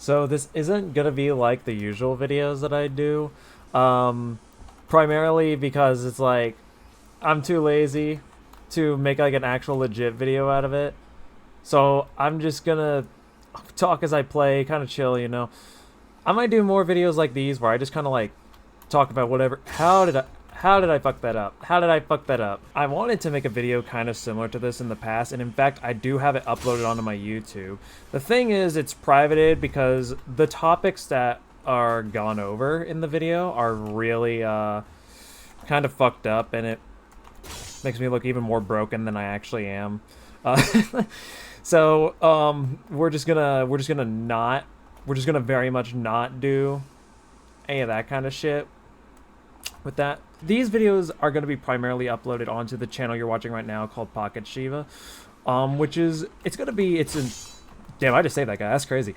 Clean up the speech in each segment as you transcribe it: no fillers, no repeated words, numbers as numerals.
So this isn't gonna be like the usual videos that I do, um, primarily because it's like I'm too lazy to make like an actual legit video out of it. So I'm just gonna talk as I play, kind of chill, you know. I might do more videos like these where I just kind of like talk about whatever. How did I fuck that up? How did I fuck that up? I wanted to make a video kind of similar to this in the past, and in fact, I do have it uploaded onto my YouTube. The thing is, it's privated because the topics that are gone over in the video are really kind of fucked up, and it makes me look even more broken than I actually am. Uh, so we're just gonna very much not do any of that kind of shit with that. These videos are going to be primarily uploaded onto the channel you're watching right now called Pocket Shiva, which is, damn, I just saved that guy, that's crazy.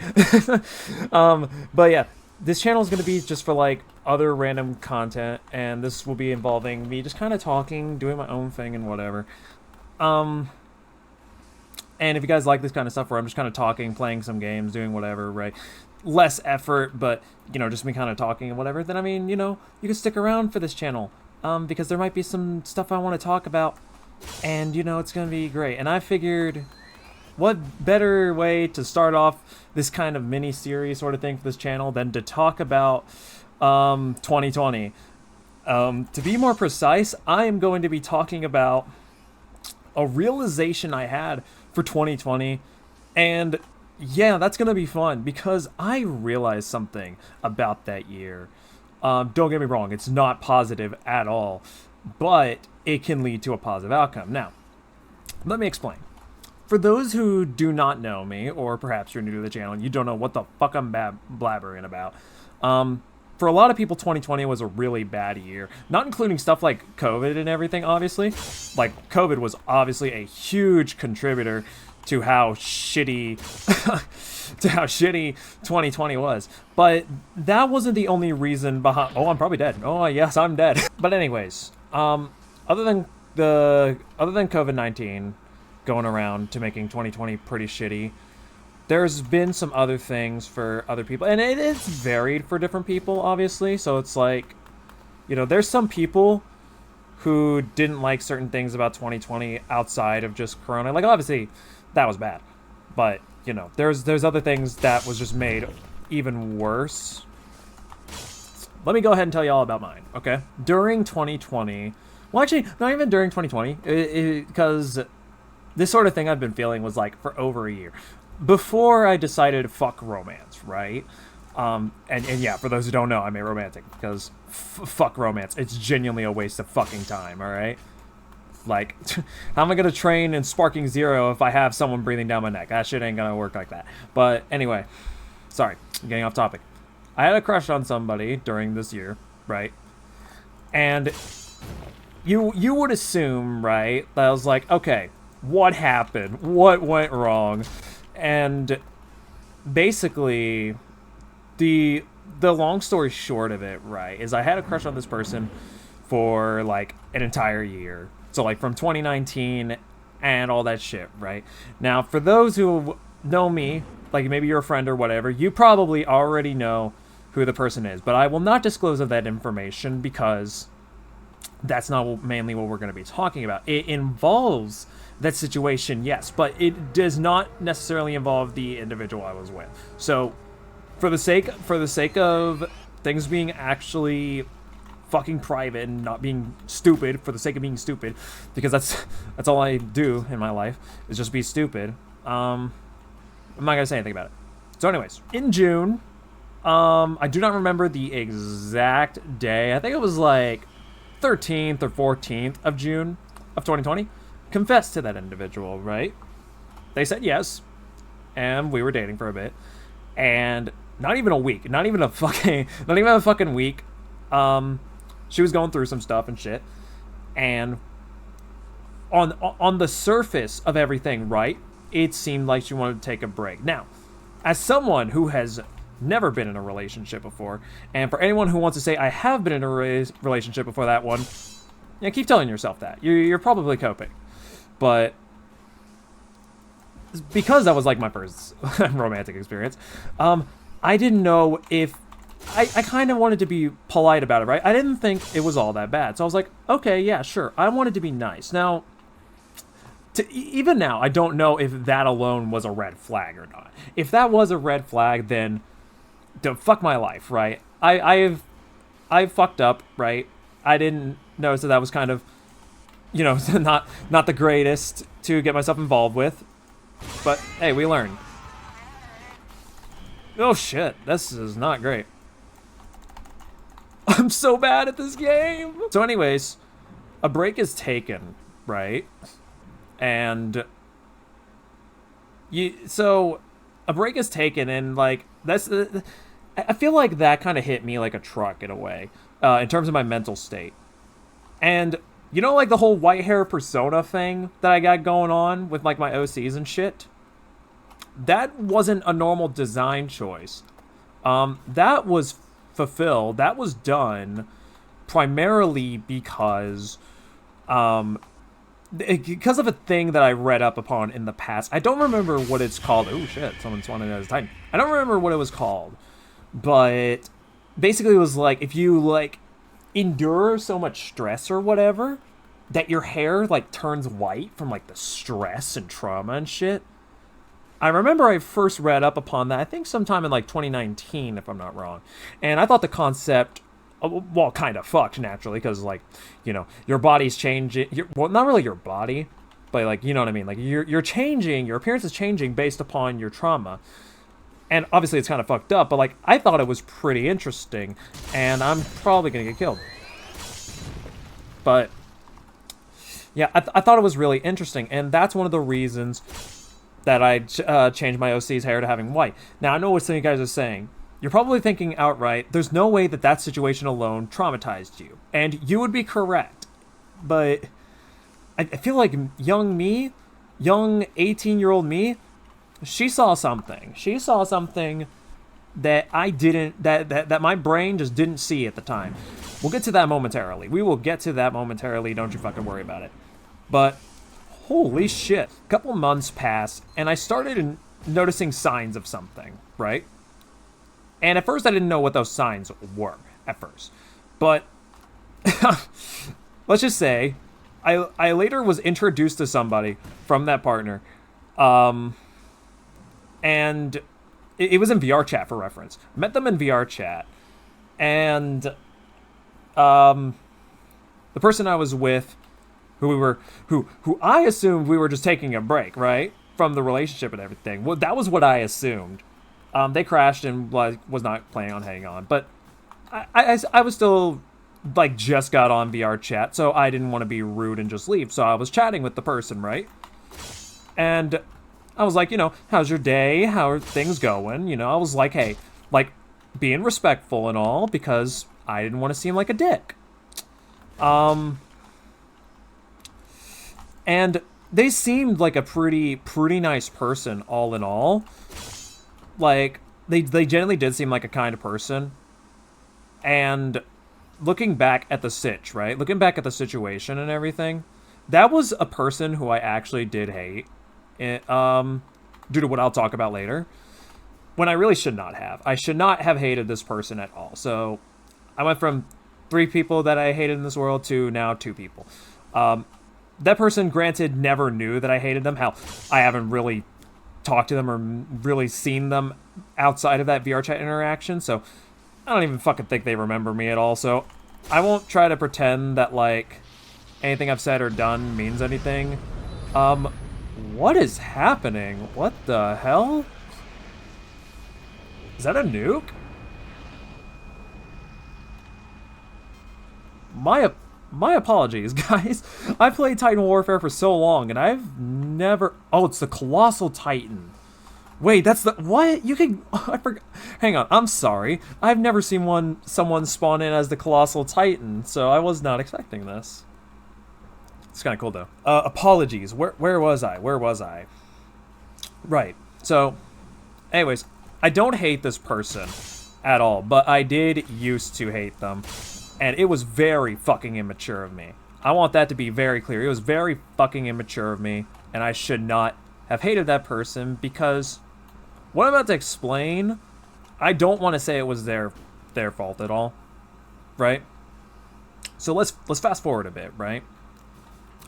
But yeah, this channel is going to be just for like other random content, and this will be involving me just kind of talking, doing my own thing and whatever. And if you guys like this kind of stuff where I'm just kind of talking, playing some games, doing whatever, right? Less effort, but, you know, just me kind of talking and whatever, then I mean, you know, you can stick around for this channel. Because there might be some stuff I want to talk about, and, you know, it's going to be great. And I figured, what better way to start off this kind of mini-series sort of thing for this channel than to talk about 2020. To be more precise, I am going to be talking about a realization I had for 2020, and yeah, that's gonna be fun because I realized something about that year. Don't get me wrong, it's not positive at all, but it can lead to a positive outcome. Now, let me explain. For those who do not know me, or perhaps you're new to the channel and you don't know what the fuck I'm blabbering about, for a lot of people, 2020 was a really bad year. Not including stuff like COVID and everything, obviously. Like, COVID was obviously a huge contributor to how shitty to how shitty 2020 was. But that wasn't the only reason behind. Oh, I'm probably dead. Oh, yes, I'm dead. But anyways, other than COVID-19 going around to making 2020 pretty shitty, there's been some other things for other people, and it's varied for different people, obviously. So it's like, you know, there's some people who didn't like certain things about 2020 outside of just Corona. Like, obviously, that was bad, but you know, there's other things that was just made even worse. Let me go ahead and tell you all about mine, okay? During 2020, well, actually, not even during 2020, because this sort of thing I've been feeling was like for over a year. Before I decided fuck romance, right? And yeah, for those who don't know, I'm a romantic because fuck romance. It's genuinely a waste of fucking time, all right? Like, how am I gonna train in Sparking Zero if I have someone breathing down my neck? That shit ain't gonna work like that. But anyway, sorry, I'm getting off topic. I had a crush on somebody during this year, right? And you would assume, right, that I was like, okay, what happened? What went wrong? And basically, the long story short of it, right, is I had a crush on this person for like an entire year. So like from 2019 and all that shit, right? Now, for those who know me, like maybe you're a friend or whatever, you probably already know who the person is, but I will not disclose of that information because that's not mainly what we're going to be talking about. It involves that situation, yes, but it does not necessarily involve the individual I was with. So, for the sake of things being actually fucking private and not being stupid for the sake of being stupid, because that's all I do in my life is just be stupid. I'm not gonna say anything about it. So, anyways, in June, I do not remember the exact day. I think it was like 13th or 14th of June of 2020. Confessed to that individual, right? They said yes, and we were dating for a bit, and not even a week, not even a fucking week. She was going through some stuff and shit, and on the surface of everything, right, it seemed like she wanted to take a break. Now, as someone who has never been in a relationship before, and for anyone who wants to say I have been in a relationship before that one, yeah, keep telling yourself that. You're probably coping. But because that was like my first romantic experience, I didn't know if... I kind of wanted to be polite about it, right? I didn't think it was all that bad. So I was like, okay, yeah, sure. I wanted to be nice. Now, even now, I don't know if that alone was a red flag or not. If that was a red flag, then fuck my life, right? I fucked up, right? I didn't notice that was kind of, you know, not the greatest to get myself involved with. But hey, we learned. Oh shit, this is not great. I'm so bad at this game. So anyways, a break is taken, right? And so a break is taken, and like that's I feel like that kind of hit me like a truck in a way, in terms of my mental state. And you know, like the whole white hair persona thing that I got going on with like my OCs and shit. That wasn't a normal design choice. That was fulfilled. That was done primarily because of a thing that I read up upon in the past. I don't remember what it's called. Oh shit, someone's wanting as a Titan. I don't remember what it was called, but basically it was like if you like endure so much stress or whatever that your hair like turns white from like the stress and trauma and shit. I remember I first read up upon that, I think sometime in like 2019, if I'm not wrong. And I thought the concept, well, kind of fucked, naturally, because, like, you know, your body's changing. Well, not really your body, but, like, you know what I mean? Like, you're changing, your appearance is changing based upon your trauma. And obviously it's kind of fucked up, but, like, I thought it was pretty interesting. And I'm probably going to get killed. But, yeah, I thought it was really interesting. And that's one of the reasons that I changed my OC's hair to having white. Now, I know what some of you guys are saying. You're probably thinking outright, there's no way that that situation alone traumatized you. And you would be correct. But I feel like young me, young 18-year-old me, she saw something. She saw something that I didn't, that my brain just didn't see at the time. We'll get to that momentarily. We will get to that momentarily. Don't you fucking worry about it. But holy shit. A couple months passed, and I started noticing signs of something, right? And at first I didn't know what those signs were, at first. But let's just say, I later was introduced to somebody from that partner, and it was in VR chat for reference. I met them in VR chat, and the person I was with, who I assumed we were just taking a break, right? From the relationship and everything. Well, that was what I assumed. They crashed and was not planning on hanging on. But I was still, like, just got on VR chat, so I didn't want to be rude and just leave. So I was chatting with the person, right? And I was like, you know, how's your day? How are things going? You know, I was like, hey, like, being respectful and all, because I didn't want to seem like a dick. And they seemed like a pretty nice person, all in all. Like, they generally did seem like a kind of person. And looking back at the sitch, right? Looking back at the situation and everything, that was a person who I actually did hate. Due to what I'll talk about later. When I really should not have. I should not have hated this person at all. So, I went from 3 people that I hated in this world to now 2 people. That person, granted, never knew that I hated them. Hell, I haven't really talked to them or really seen them outside of that VR chat interaction, so I don't even fucking think they remember me at all, so I won't try to pretend that, like, anything I've said or done means anything. What is happening? What the hell? Is that a nuke? My apologies, guys. I played Titan Warfare for so long, and I've never... Oh, it's the Colossal Titan. Wait, that's the... What? You can... I forgot... Hang on, I'm sorry. I've never seen someone spawn in as the Colossal Titan, so I was not expecting this. It's kind of cool, though. Apologies. Where was I? Where was I? Right. So, anyways, I don't hate this person at all, but I did used to hate them. And it was very fucking immature of me. I want that to be very clear. It was very fucking immature of me, and I should not have hated that person because what I'm about to explain I don't want to say it was their fault at all, right? So let's fast forward a bit, right?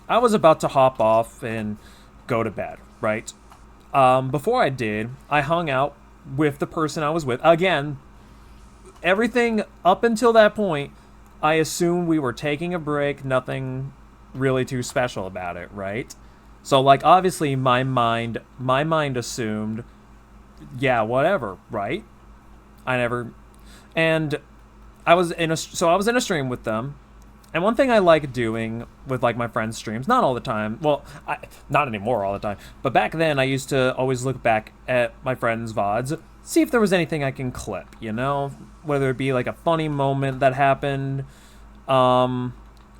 I was about to hop off and go to bed, right? Before I did, I hung out with the person I was with. Again, everything up until that point, I assumed we were taking a break, nothing really too special about it, right? So like obviously my mind assumed, yeah, whatever, right? I never and I was in a stream with them. And one thing I like doing with like my friends' streams, not all the time, well, not anymore all the time, but back then I used to always look back at my friends' VODs, see if there was anything I can clip, you know, whether it be like a funny moment that happened, or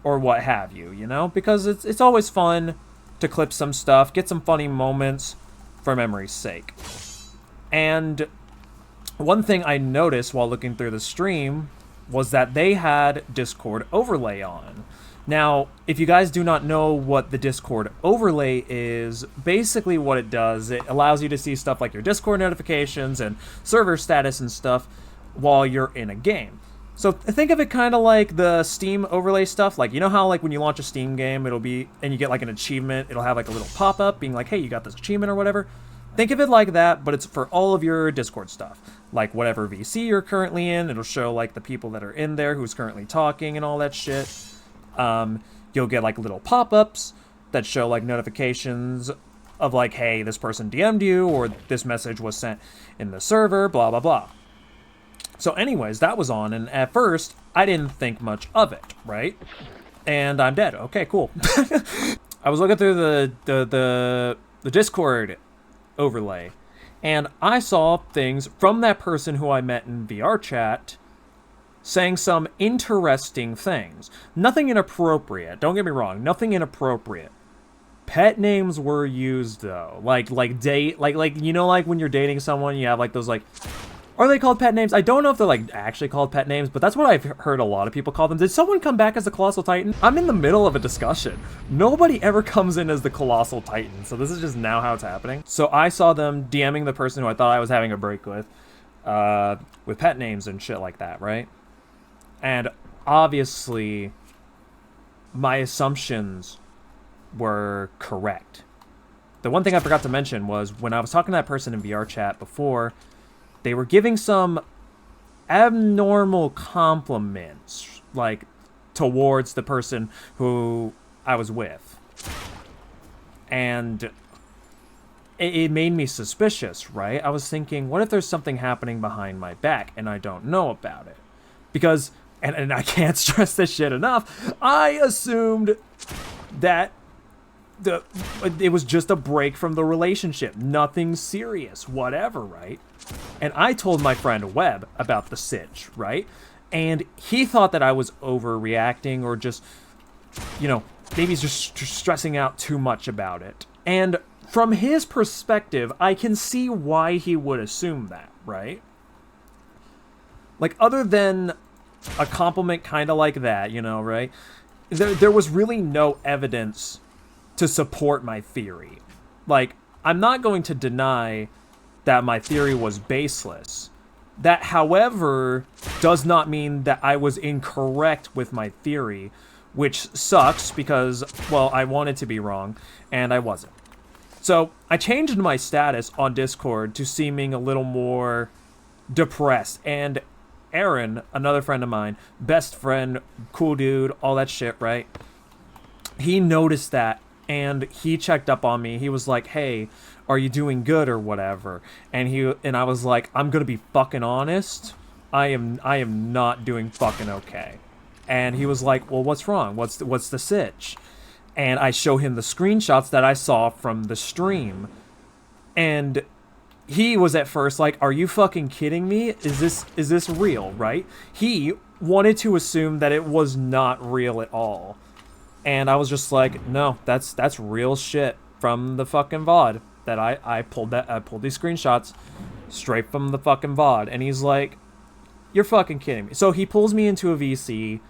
what have you, you know, because it's always fun to clip some stuff, get some funny moments for memory's sake. And one thing I noticed while looking through the stream was that they had Discord overlay on. Now, if you guys do not know what the Discord overlay is, basically what it does, it allows you to see stuff like your Discord notifications and server status and stuff while you're in a game. So think of it kind of like the Steam overlay stuff. Like, you know how like when you launch a Steam game, it'll be, and you get like an achievement, it'll have like a little pop-up being like, hey, you got this achievement or whatever. Think of it like that, but it's for all of your Discord stuff. Like whatever VC you're currently in, it'll show like the people that are in there, who's currently talking and all that shit. You'll get like little pop-ups that show like notifications of like, hey, this person DM'd you, or this message was sent in the server, blah, blah, blah. So anyways, that was on, and at first, I didn't think much of it, right? And I'm dead. Okay, cool. I was looking through the Discord overlay, and I saw things from that person who I met in VR chat saying some interesting things. Nothing inappropriate, don't get me wrong, nothing inappropriate. Pet names were used though. Like you know, like when you're dating someone, you have like those like, are they called pet names? I don't know if they're like actually called pet names, but that's what I've heard a lot of people call them. Did someone come back as the Colossal Titan? I'm in the middle of a discussion. Nobody ever comes in as the Colossal Titan, so this is just now how it's happening. So I saw them DMing the person who I thought I was having a break with pet names and shit like that, right? And obviously, my assumptions were correct. The one thing I forgot to mention was when I was talking to that person in VR chat before, they were giving some abnormal compliments, like, towards the person who I was with. And it made me suspicious, right? I was thinking, what if there's something happening behind my back and I don't know about it? Because, and I can't stress this shit enough, I assumed that it was just a break from the relationship, nothing serious, whatever, right? And I told my friend Webb about the sitch, right? And he thought that I was overreacting or just, you know, maybe he's just stressing out too much about it. And from his perspective, I can see why he would assume that, right? Like, other than a compliment kind of like that, you know, right? There was really no evidence to support my theory. Like, I'm not going to deny that my theory was baseless. That, however, does not mean that I was incorrect with my theory, which sucks because, well, I wanted to be wrong, and I wasn't. So, I changed my status on Discord to seeming a little more depressed, and Aaron, another friend of mine, best friend, cool dude, all that shit, right? He noticed that, and he checked up on me. He was like, hey, are you doing good or whatever? And I was like, I'm gonna be fucking honest. I am not doing fucking okay. And he was like, well, what's wrong? What's the sitch? And I show him the screenshots that I saw from the stream. And he was at first like, are you fucking kidding me? Is this real, right? He wanted to assume that it was not real at all. And I was just like, no, that's real shit from the fucking VOD. That I pulled these screenshots straight from the fucking VOD. And he's like, you're fucking kidding me. So he pulls me into a VC,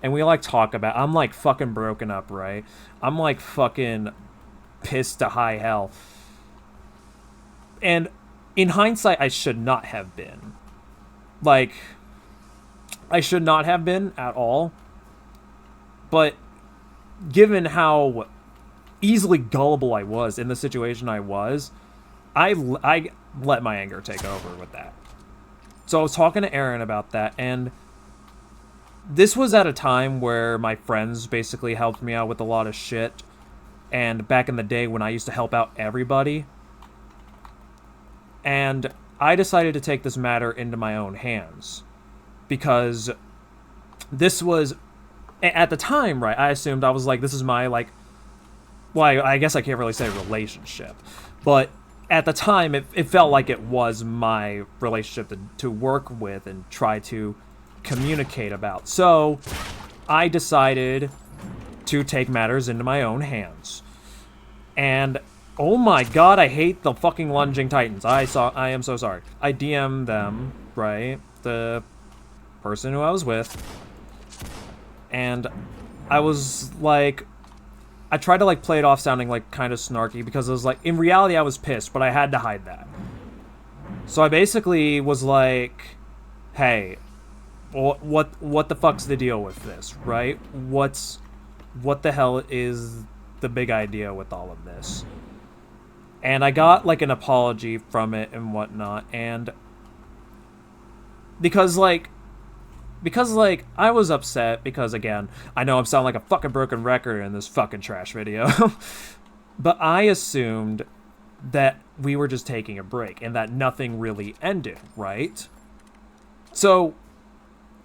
and we like talk about, I'm like fucking broken up, right? I'm like fucking pissed to high hell. And in hindsight, I should not have been. Like, I should not have been at all. But given how easily gullible I was in the situation I was, I let my anger take over with that. So I was talking to Aaron about that, and this was at a time where my friends basically helped me out with a lot of shit. And back in the day when I used to help out everybody. And I decided to take this matter into my own hands. Because this was, at the time, right, I assumed, I was like, this is my, like, well, I guess I can't really say relationship. But at the time, it felt like it was my relationship to work with and try to communicate about. So I decided to take matters into my own hands. And oh my god, I hate the fucking lunging titans. I am so sorry. I DM'd them, right? The person who I was with. And I was like, I tried to like play it off sounding like kind of snarky because it was like, in reality I was pissed, but I had to hide that. So I basically was like, hey, what the fuck's the deal with this, right? What the hell is the big idea with all of this? And I got like an apology from it and whatnot, and because I was upset because, again, I know I'm sounding like a fucking broken record in this fucking trash video, but I assumed that we were just taking a break and that nothing really ended, right? So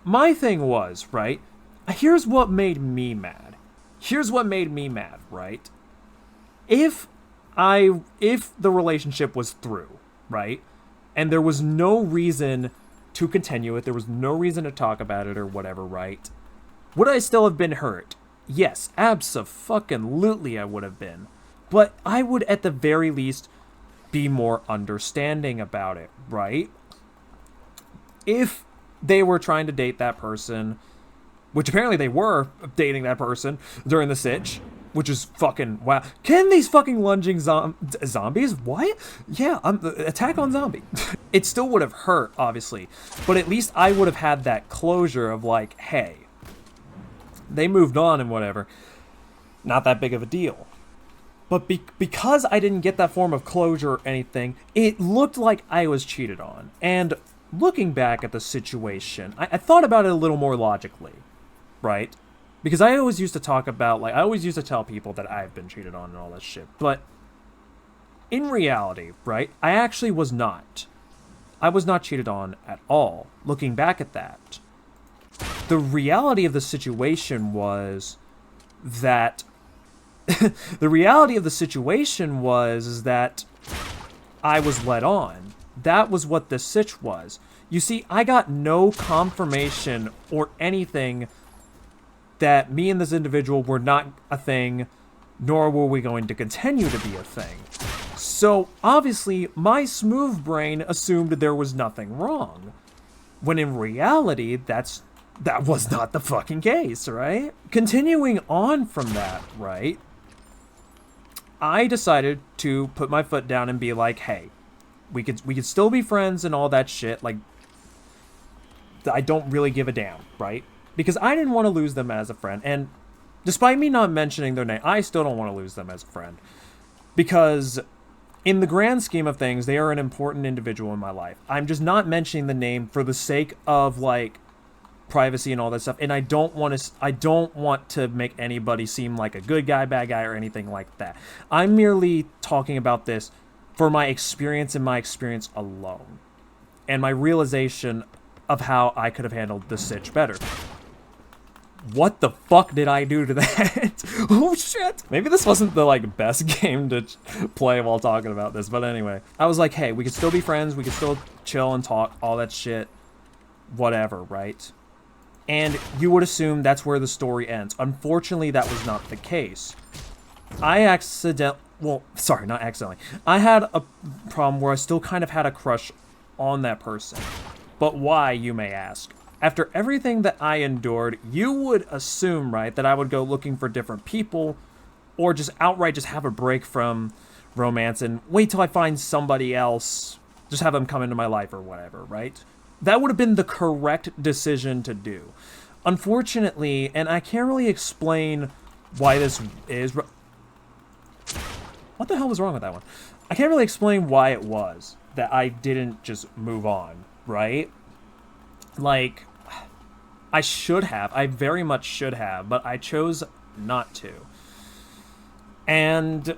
my thing was, right, here's what made me mad. Here's what made me mad, right? If the relationship was through, right, and there was no reason to continue it, there was no reason to talk about it or whatever, right, would I still have been hurt? Yes, abso-fucking-lutely I would have been. But I would at the very least be more understanding about it, right? If they were trying to date that person, which apparently they were dating that person during the sitch, which is fucking wow. Can these fucking lunging zombies? What? Yeah, attack on zombie. It still would have hurt, obviously, but at least I would have had that closure of like, hey, they moved on and whatever. Not that big of a deal. But because I didn't get that form of closure or anything, it looked like I was cheated on. And looking back at the situation, I thought about it a little more logically, right? Because I always used to talk about, like, I always used to tell people that I've been cheated on and all this shit. But in reality, right, I actually was not. I was not cheated on at all, looking back at that. The reality of the situation was that... the reality of the situation was that I was led on. That was what this sitch was. You see, I got no confirmation or anything that me and this individual were not a thing, nor were we going to continue to be a thing. So, obviously, my smooth brain assumed there was nothing wrong. When in reality, that was not the fucking case, right? Continuing on from that, right? I decided to put my foot down and be like, hey, we could still be friends and all that shit. Like, I don't really give a damn, right? Because I didn't want to lose them as a friend. And despite me not mentioning their name, I still don't want to lose them as a friend. Because in the grand scheme of things, they are an important individual in my life. I'm just not mentioning the name for the sake of, like, privacy and all that stuff. And I don't want to make anybody seem like a good guy, bad guy, or anything like that. I'm merely talking about this for my experience and my experience alone. And my realization of how I could have handled the sitch better. What the fuck did I do to that? Oh shit! Maybe this wasn't the like best game to play while talking about this, but anyway. I was like, hey, we could still be friends, we could still chill and talk, all that shit. Whatever, right? And you would assume that's where the story ends. Unfortunately, that was not the case. I not accidentally. I had a problem where I still kind of had a crush on that person. But why, you may ask? After everything that I endured, you would assume, right, that I would go looking for different people or just outright just have a break from romance and wait till I find somebody else, just have them come into my life or whatever, right? That would have been the correct decision to do. Unfortunately, and I can't really explain why this is. What the hell was wrong with that one? I can't really explain why it was that I didn't just move on, right? Like, I should have. I very much should have, but I chose not to. And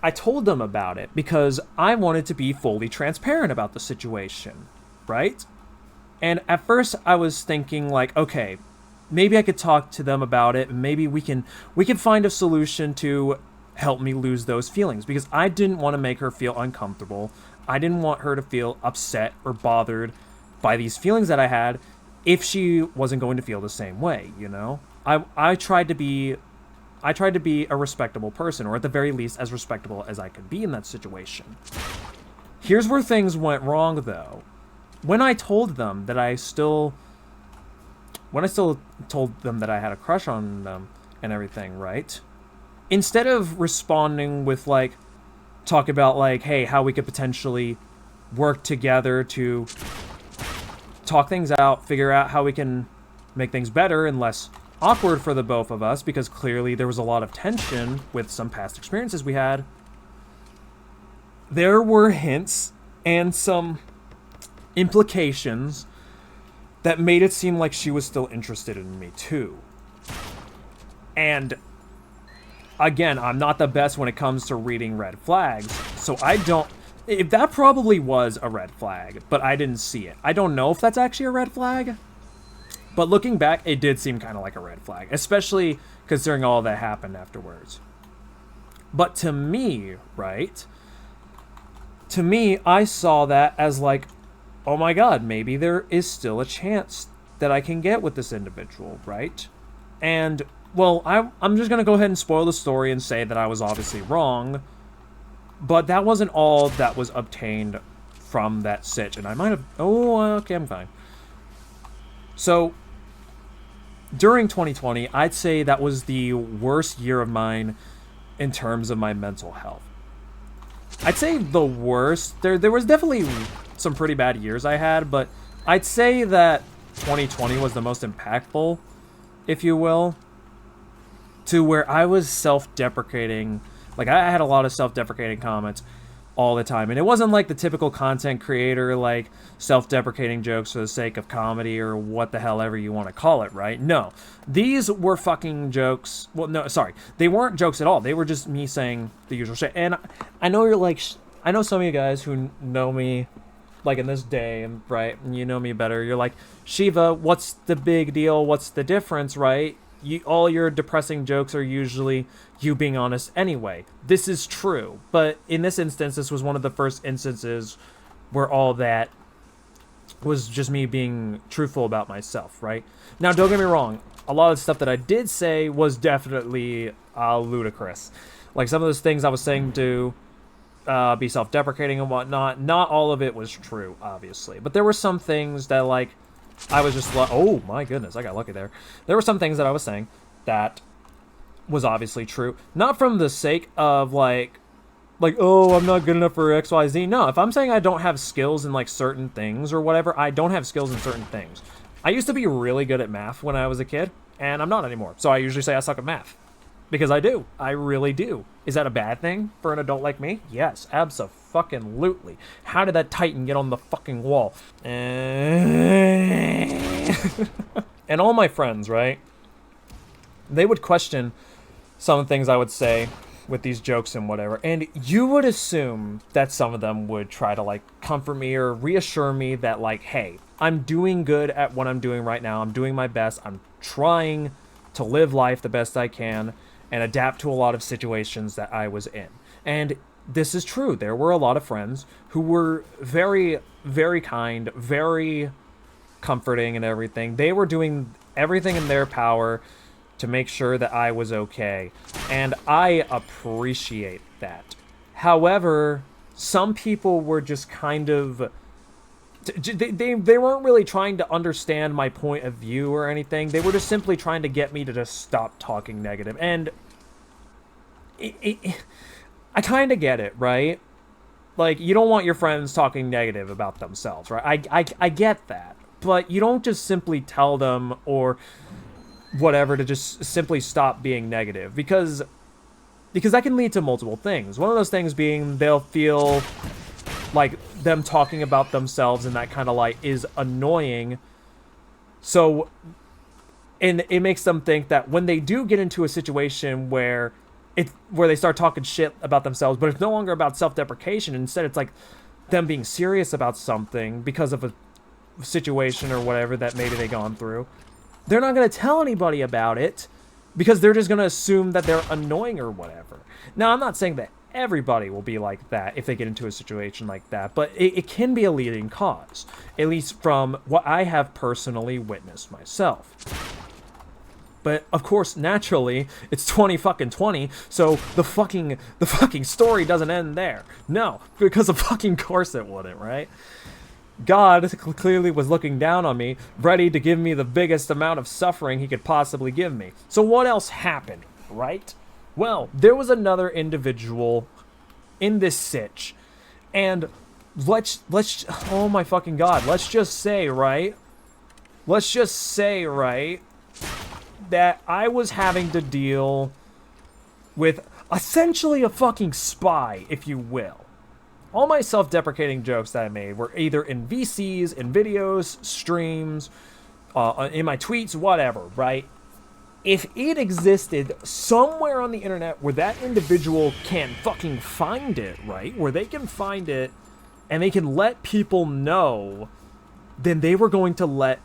I told them about it because I wanted to be fully transparent about the situation, right? And at first I was thinking like, okay, maybe I could talk to them about it, and maybe we can find a solution to help me lose those feelings, because I didn't want to make her feel uncomfortable. I didn't want her to feel upset or bothered by these feelings that I had if she wasn't going to feel the same way, you know? I tried to be a respectable person, or at the very least as respectable as I could be in that situation. Here's where things went wrong though. When I told them that I still told them that I had a crush on them and everything, right? Instead of responding with like talk about like, hey, how we could potentially work together to talk things out, figure out how we can make things better and less awkward for the both of us, because clearly there was a lot of tension with some past experiences we had. There were hints and some implications that made it seem like she was still interested in me too. And again, I'm not the best when it comes to reading red flags, so I don't... If that probably was a red flag, but I didn't see it. I don't know if that's actually a red flag, but looking back, it did seem kind of like a red flag, especially considering all that happened afterwards. But to me, right? To me, I saw that as like, oh my god, maybe there is still a chance that I can get with this individual, right? And, well, I'm just going to go ahead and spoil the story and say that I was obviously wrong, but that wasn't all that was obtained from that sitch, and I might have... Oh, okay, I'm fine. So, during 2020, I'd say that was the worst year of mine in terms of my mental health. I'd say the worst. There was definitely some pretty bad years I had, but I'd say that 2020 was the most impactful, if you will, to where I was self-deprecating. Like, I had a lot of self-deprecating comments all the time, and it wasn't like the typical content creator, like, self-deprecating jokes for the sake of comedy or what the hell ever you want to call it, right? No. These were fucking jokes. Well, no, sorry. They weren't jokes at all. They were just me saying the usual shit. And I know you're like... I know some of you guys who know me, like, in this day, right? And you know me better. You're like, Shiva, what's the big deal? What's the difference, right? All your depressing jokes are usually you being honest anyway. This is true, but in this instance, this was one of the first instances where all that was just me being truthful about myself, right? Now, don't get me wrong. A lot of the stuff that I did say was definitely ludicrous. Like, some of those things I was saying to be self-deprecating and whatnot, not all of it was true, obviously. But there were some things that, like, I was just like, oh my goodness, I got lucky there. There were some things that I was saying that was obviously true. Not from the sake of like, oh, I'm not good enough for XYZ. No, if I'm saying I don't have skills in like certain things or whatever, I don't have skills in certain things. I used to be really good at math when I was a kid, and I'm not anymore. So I usually say I suck at math. Because I do. I really do. Is that a bad thing for an adult like me? Yes, abso-fucking-lutely. How did that Titan get on the fucking wall? And all my friends, right? They would question some of the things I would say with these jokes and whatever. And you would assume that some of them would try to, like, comfort me or reassure me that, like, hey, I'm doing good at what I'm doing right now. I'm doing my best. I'm trying to live life the best I can and adapt to a lot of situations that I was in. And this is true. There were a lot of friends who were very, very kind, very comforting and everything. They were doing everything in their power to make sure that I was okay. And I appreciate that. However, some people were just kind of... They weren't really trying to understand my point of view or anything. They were just simply trying to get me to just stop talking negative. And I kind of get it, right? Like, you don't want your friends talking negative about themselves, right? I get that. But you don't just simply tell them or whatever to just simply stop being negative, because that can lead to multiple things. One of those things being they'll feel like them talking about themselves in that kind of light is annoying. So, and it makes them think that when they do get into a situation where they start talking shit about themselves, but it's no longer about self-deprecation. Instead, it's like them being serious about something because of a situation or whatever that maybe they gone through. They're not going to tell anybody about it because they're just going to assume that they're annoying or whatever. Now, I'm not saying that everybody will be like that if they get into a situation like that, but it can be a leading cause, at least from what I have personally witnessed myself. But of course, naturally, it's 2020, so the fucking story doesn't end there. No, because of fucking course it wouldn't, right? God clearly was looking down on me, ready to give me the biggest amount of suffering he could possibly give me. So what else happened, right? Well, there was another individual in this sitch, and let's oh my fucking God, let's just say, right, that I was having to deal with essentially a fucking spy, if you will. All my self-deprecating jokes that I made were either in VCs, in videos, streams, in my tweets, whatever, right? If it existed somewhere on the internet where that individual can fucking find it, right? Where they can find it and they can let people know, then they were going to let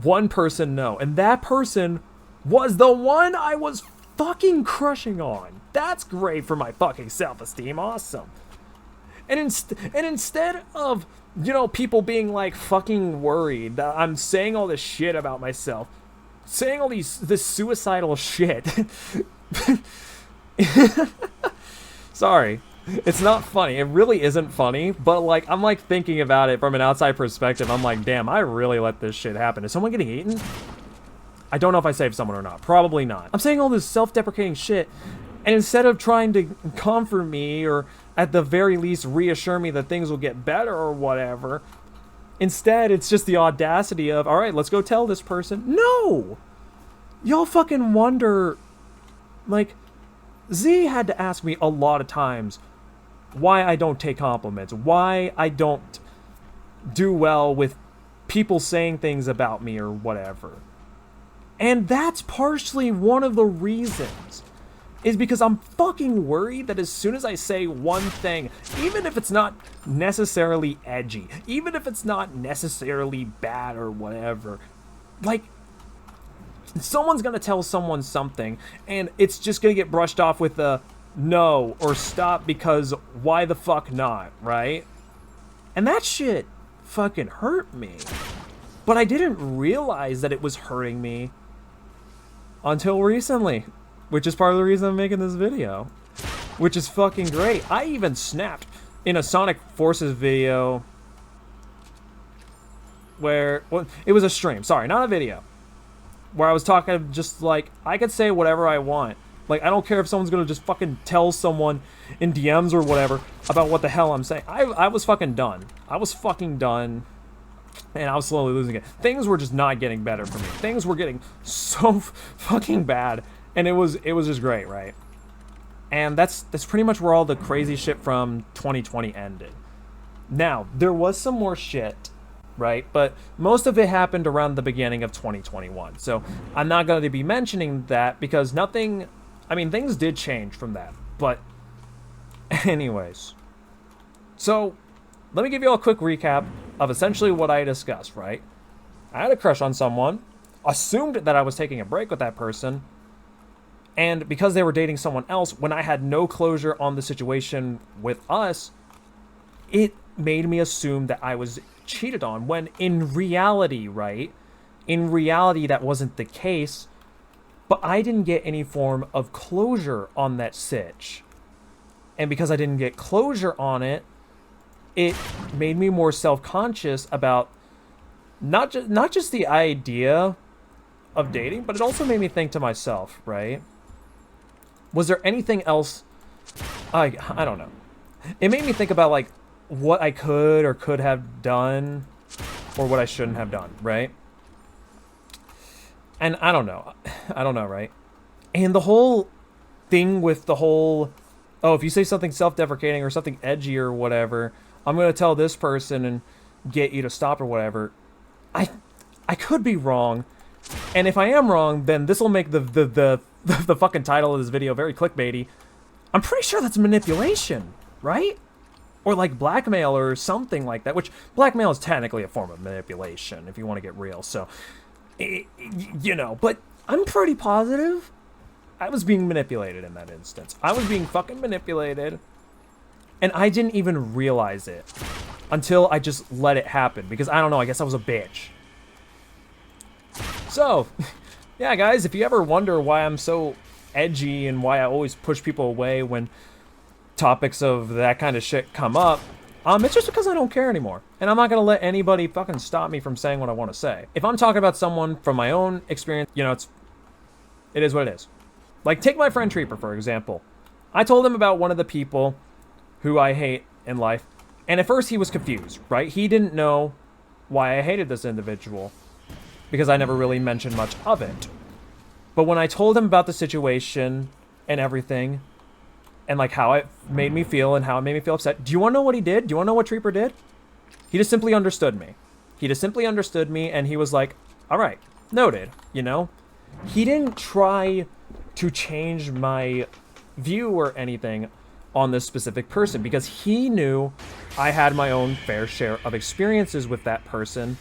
one person know. And that person was the one I was fucking crushing on. That's great for my fucking self-esteem. Awesome. And instead of, you know, people being like fucking worried that I'm saying all this shit about myself, saying all this suicidal shit. Sorry. It's not funny. It really isn't funny, but like I'm like thinking about it from an outside perspective. I'm like, damn, I really let this shit happen. Is someone getting eaten? I don't know if I saved someone or not. Probably not. I'm saying all this self-deprecating shit, and instead of trying to comfort me or at the very least reassure me that things will get better or whatever, instead it's just the audacity of, all right, let's go tell this person. No! Y'all fucking wonder, like, Z had to ask me a lot of times why I don't take compliments, why I don't do well with people saying things about me or whatever. And that's partially one of the reasons, is because I'm fucking worried that as soon as I say one thing, even if it's not necessarily edgy, even if it's not necessarily bad or whatever, like, someone's gonna tell someone something, and it's just gonna get brushed off with a no or stop because why the fuck not, right? And that shit fucking hurt me. But I didn't realize that it was hurting me until recently, which is part of the reason I'm making this video, which is fucking great. I even snapped in a Sonic Forces video where, well, it was a stream, sorry, not a video, where I was talking just like, I could say whatever I want. Like, I don't care if someone's gonna just fucking tell someone in DMs or whatever about what the hell I'm saying. I was fucking done. I was fucking done. And I was slowly losing it. Things were just not getting better for me. Things were getting so fucking bad. And it was just great, right? And that's pretty much where all the crazy shit from 2020 ended. Now, there was some more shit, right? But most of it happened around the beginning of 2021. So I'm not going to be mentioning that because nothing... I mean, things did change from that. But anyways. So let me give you all a quick recap of essentially what I discussed, right? I had a crush on someone, assumed that I was taking a break with that person, and because they were dating someone else, when I had no closure on the situation with us, it made me assume that I was cheated on, when in reality, right? In reality, that wasn't the case, but I didn't get any form of closure on that sitch. And because I didn't get closure on it, it made me more self-conscious about not just the idea of dating, but it also made me think to myself, right? Was there anything else? I don't know. it made me think about, like, what I could or could have done or what I shouldn't have done, right? And I don't know. I don't know, right? And the whole thing with the whole, oh, if you say something self-deprecating or something edgy or whatever, I'm going to tell this person and get you to stop or whatever. I I could be wrong. And if I am wrong, then this will make the fucking title of this video very clickbaity. I'm pretty sure that's manipulation, right? Or like blackmail or something like that, which blackmail is technically a form of manipulation if you want to get real. So, you know, but I'm pretty positive I was being manipulated in that instance. I was being fucking manipulated, and I didn't even realize it until I just let it happen, because I don't know, I guess I was a bitch. So, yeah, guys, if you ever wonder why I'm so edgy and why I always push people away when topics of that kind of shit come up, it's just because I don't care anymore. And I'm not going to let anybody fucking stop me from saying what I want to say. If I'm talking about someone from my own experience, you know, it is what it is. Like, take my friend Treeper, for example. I told him about one of the people who I hate in life, and at first he was confused, right? He didn't know why I hated this individual, because I never really mentioned much of it. But when I told him about the situation and everything, and like how it made me feel and how it made me feel upset, do you want to know what he did? Do you want to know what Treeper did? He just simply understood me. He just simply understood me, and he was like, all right, noted, you know? He didn't try to change my view or anything on this specific person, because he knew I had my own fair share of experiences with that person,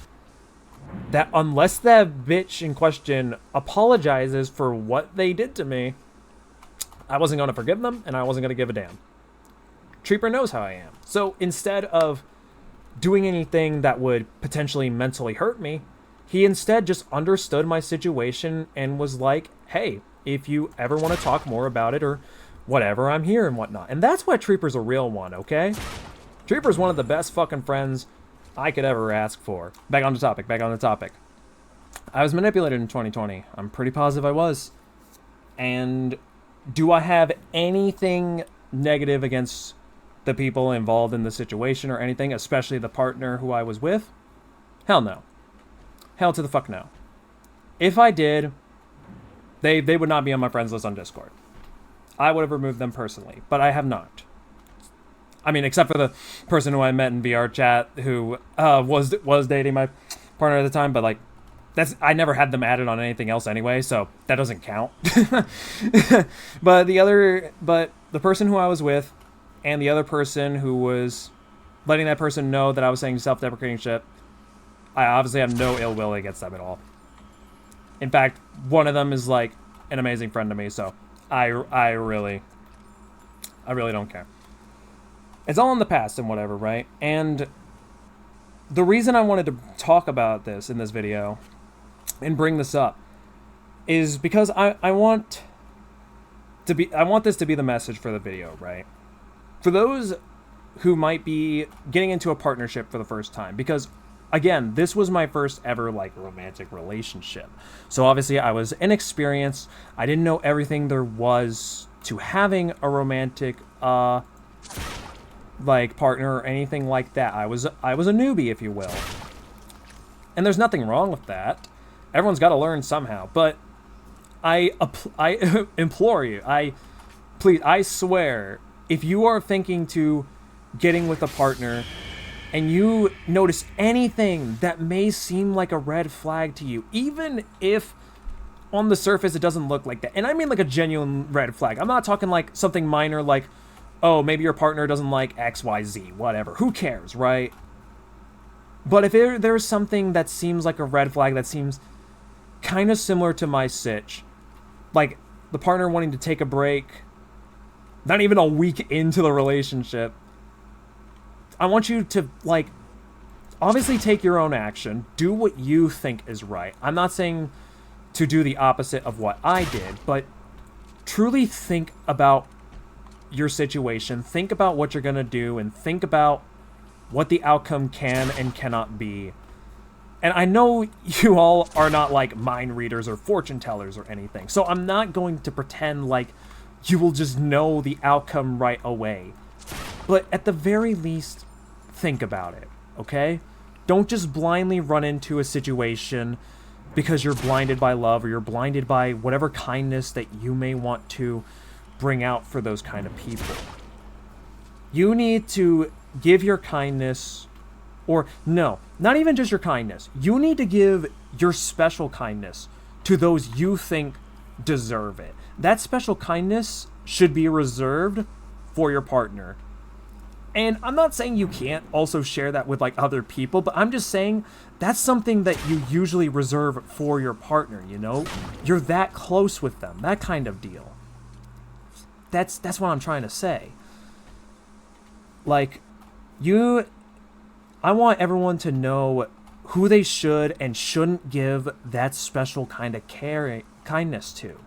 that unless that bitch in question apologizes for what they did to me, I wasn't going to forgive them, and I wasn't going to give a damn. Treeper knows how I am. So instead of doing anything that would potentially mentally hurt me, he instead just understood my situation and was like, hey, if you ever want to talk more about it or whatever, I'm here and whatnot. And that's why Treeper's a real one, okay? Treeper's one of the best fucking friends I could ever ask for. Back on the topic. I was manipulated in 2020. I'm pretty positive I was. And do I have anything negative against the people involved in the situation or anything, especially the partner who I was with? Hell no. Hell to the fuck no. If I did, they would not be on my friends list on Discord. I would have removed them personally, but I have not. I mean, except for the person who I met in VR chat who was dating my partner at the time, but like, I never had them added on anything else anyway, so that doesn't count. But the person who I was with, and the other person who was letting that person know that I was saying self-deprecating shit, I obviously have no ill will against them at all. In fact, one of them is like an amazing friend to me, so I really don't care. It's all in the past and whatever, right? And the reason I wanted to talk about this in this video and bring this up is because I want this to be the message for the video, right? For those who might be getting into a partnership for the first time, because again, this was my first ever like romantic relationship. So obviously I was inexperienced. I didn't know everything there was to having a romantic like partner or anything like that. I was a newbie, if you will. And there's nothing wrong with that. Everyone's got to learn somehow. But I implore you, please, I swear, if you are thinking to getting with a partner and you notice anything that may seem like a red flag to you, even if on the surface it doesn't look like that, and I mean like a genuine red flag. I'm not talking like something minor like, oh, maybe your partner doesn't like XYZ, whatever. Who cares, right? But if there's something that seems like a red flag that seems kind of similar to my sitch, like the partner wanting to take a break, not even a week into the relationship, I want you to, like, obviously take your own action. Do what you think is right. I'm not saying to do the opposite of what I did, but truly think about your situation. Think about what you're going to do, and think about what the outcome can and cannot be. And I know you all are not like mind readers or fortune tellers or anything, so I'm not going to pretend like you will just know the outcome right away. But at the very least, think about it, okay? Don't just blindly run into a situation because you're blinded by love or you're blinded by whatever kindness that you may want to bring out for those kind of people. You need to give your kindness, or no, not even just your kindness. You need to give your special kindness to those you think deserve it. That special kindness should be reserved for your partner. And I'm not saying you can't also share that with like other people, but I'm just saying that's something that you usually reserve for your partner, you know? You're that close with them, that kind of deal. That's what I'm trying to say. Like, I want everyone to know who they should and shouldn't give that special kind of kindness to.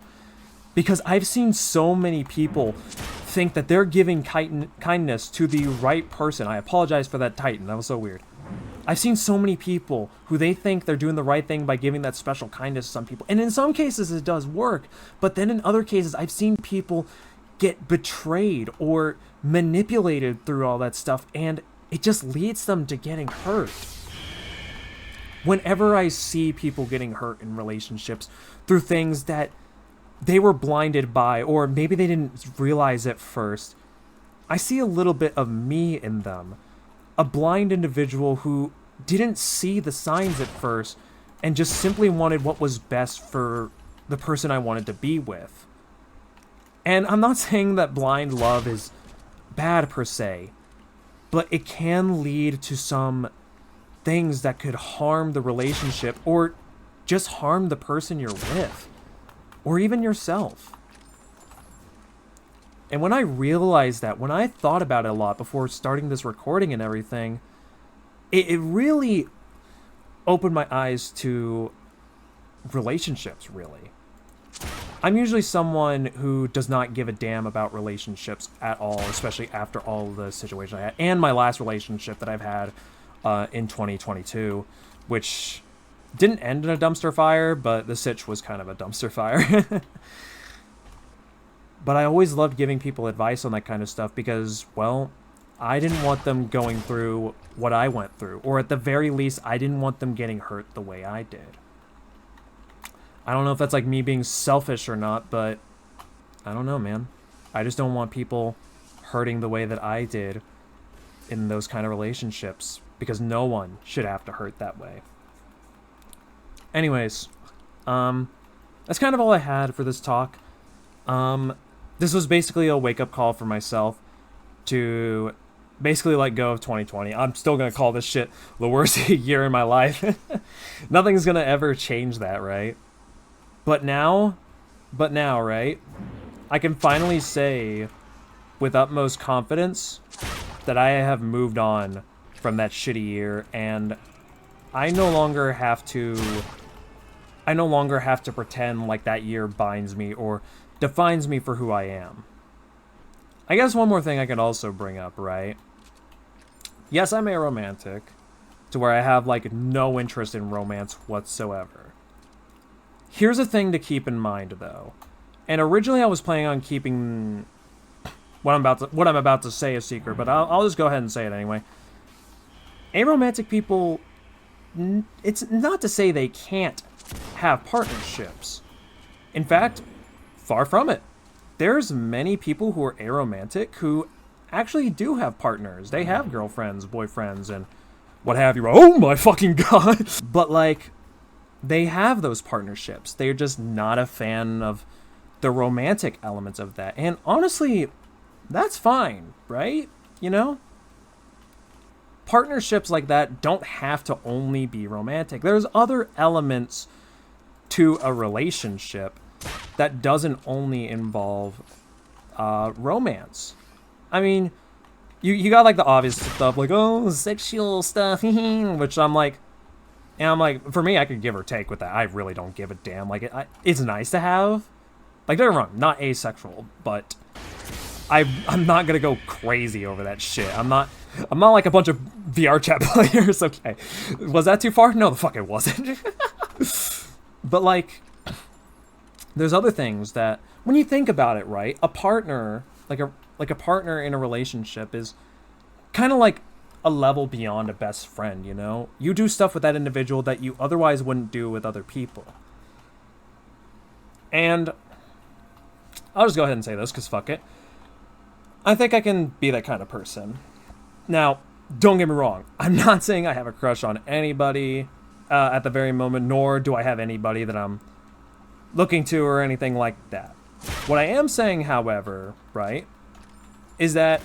Because I've seen so many people think that they're giving kindness to the right person. I apologize for that Titan. That was so weird. I've seen so many people who they think they're doing the right thing by giving that special kindness to some people. And in some cases it does work. But then in other cases I've seen people get betrayed or manipulated through all that stuff. And it just leads them to getting hurt. Whenever I see people getting hurt in relationships through things that they were blinded by, or maybe they didn't realize at first, I see a little bit of me in them. A blind individual who didn't see the signs at first and just simply wanted what was best for the person I wanted to be with. And I'm not saying that blind love is bad per se, but it can lead to some things that could harm the relationship or just harm the person you're with. Or even yourself. And when I realized that, when I thought about it a lot before starting this recording and everything, it really opened my eyes to relationships, really. I'm usually someone who does not give a damn about relationships at all, especially after all the situations I had. And my last relationship that I've had in 2022, which didn't end in a dumpster fire, but the sitch was kind of a dumpster fire. But I always loved giving people advice on that kind of stuff because, well, I didn't want them going through what I went through. Or at the very least, I didn't want them getting hurt the way I did. I don't know if that's like me being selfish or not, but I don't know, man. I just don't want people hurting the way that I did in those kind of relationships because no one should have to hurt that way. Anyways, that's kind of all I had for this talk. This was basically a wake-up call for myself to basically let go of 2020. I'm still going to call this shit the worst year in my life. Nothing's going to ever change that, right? But now, right, I can finally say with utmost confidence that I have moved on from that shitty year, and I no longer have to pretend like that year binds me or defines me for who I am. I guess one more thing I could also bring up, right? Yes, I'm aromantic, to where I have like no interest in romance whatsoever. Here's a thing to keep in mind though. And originally I was planning on keeping what I'm about to say a secret, but I'll just go ahead and say it anyway. Aromantic people, it's not to say they can't have partnerships. In fact, far from it. There's many people who are aromantic who actually do have partners. They have girlfriends, boyfriends, and what have you. Oh my fucking god! But like, they have those partnerships. They're just not a fan of the romantic elements of that. And honestly, that's fine, right? You know? Partnerships like that don't have to only be romantic. There's other elements to a relationship that doesn't only involve romance. I mean, you got like the obvious stuff like, oh, sexual stuff, which I'm like, for me, I could give or take with that. I really don't give a damn. Like, it's nice to have. Like, don't get me wrong, not asexual, but I'm not gonna go crazy over that shit. I'm not like a bunch of VR chat players. Okay, was that too far? No, the fuck it wasn't. But like, there's other things that when you think about it, right? A partner, like a partner in a relationship is kind of like a level beyond a best friend, you know? You do stuff with that individual that you otherwise wouldn't do with other people. And I'll just go ahead and say this, because fuck it. I think I can be that kind of person. Now, don't get me wrong. I'm not saying I have a crush on anybody at the very moment, nor do I have anybody that I'm looking to or anything like that. What I am saying, however, right, is that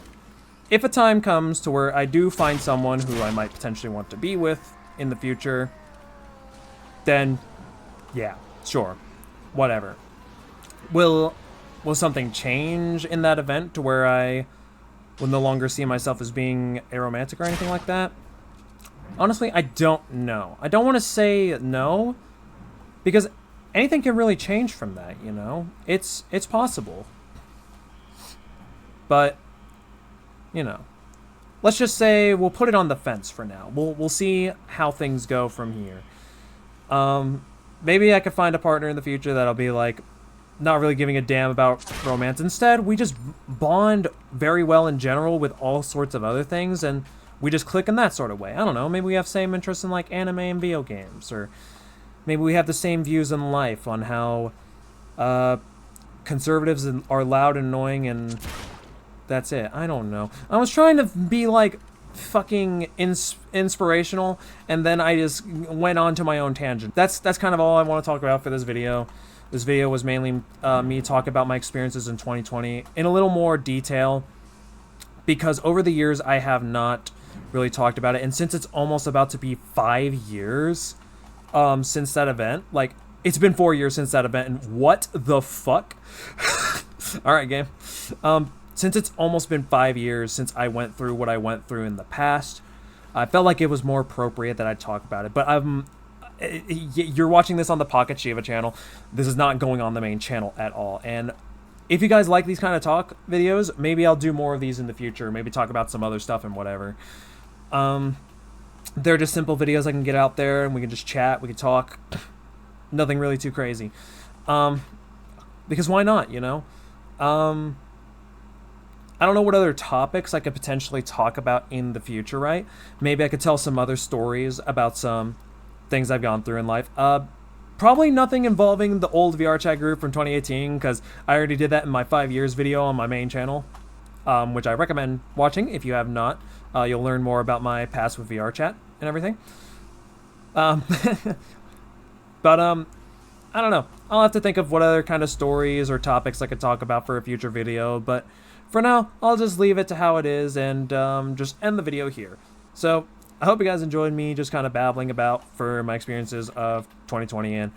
if a time comes to where I do find someone who I might potentially want to be with in the future, then yeah, sure, whatever. Will something change in that event to where I will no longer see myself as being aromantic or anything like that? Honestly, I don't know. I don't want to say no, because anything can really change from that, you know? It's possible. But, you know, let's just say we'll put it on the fence for now. We'll see how things go from here. Maybe I could find a partner in the future that'll be like, not really giving a damn about romance. Instead, we just bond very well in general with all sorts of other things, and we just click in that sort of way. I don't know, maybe we have same interests in like anime and video games, or maybe we have the same views in life on how conservatives are loud and annoying, and that's it. I don't know. I was trying to be like fucking inspirational, and then I just went on to my own tangent. That's kind of all I want to talk about for this video. This video was mainly me talking about my experiences in 2020 in a little more detail, because over the years I have not really talked about it, and since it's almost about to be 5 years since that event, like, it's been 4 years since that event, and what the fuck? Alright, game. Since it's almost been 5 years since I went through what I went through in the past, I felt like it was more appropriate that I talk about it. But you're watching this on the Pocket Shiva channel. This is not going on the main channel at all. And if you guys like these kind of talk videos, maybe I'll do more of these in the future. Maybe talk about some other stuff and whatever. They're just simple videos I can get out there, and we can just chat, we can talk. Nothing really too crazy. Because why not, you know? I don't know what other topics I could potentially talk about in the future, right? Maybe I could tell some other stories about some things I've gone through in life. Probably nothing involving the old VR chat group from 2018, because I already did that in my 5 years video on my main channel, which I recommend watching if you have not. You'll learn more about my past with VR chat and everything. But I don't know. I'll have to think of what other kind of stories or topics I could talk about for a future video, but for now, I'll just leave it to how it is and just end the video here. So, I hope you guys enjoyed me just kind of babbling about for my experiences of 2020. And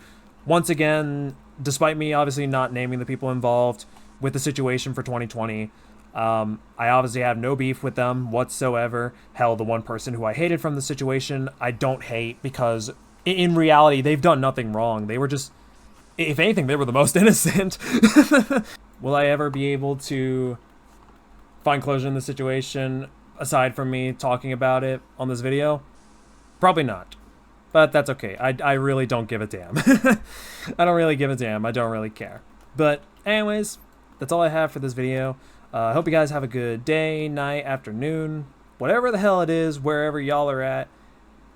once again, despite me obviously not naming the people involved with the situation for 2020, I obviously have no beef with them whatsoever. Hell, the one person who I hated from the situation, I don't hate, because in reality, they've done nothing wrong. They were just, if anything, they were the most innocent. Will I ever be able to find closure in the situation aside from me talking about it on this video? Probably not. But that's okay. I really don't give a damn. I don't really give a damn. I don't really care. But anyways, that's all I have for this video. I hope you guys have a good day, night, afternoon, whatever the hell it is, wherever y'all are at.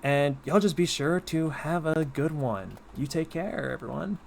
And y'all just be sure to have a good one. You take care, everyone.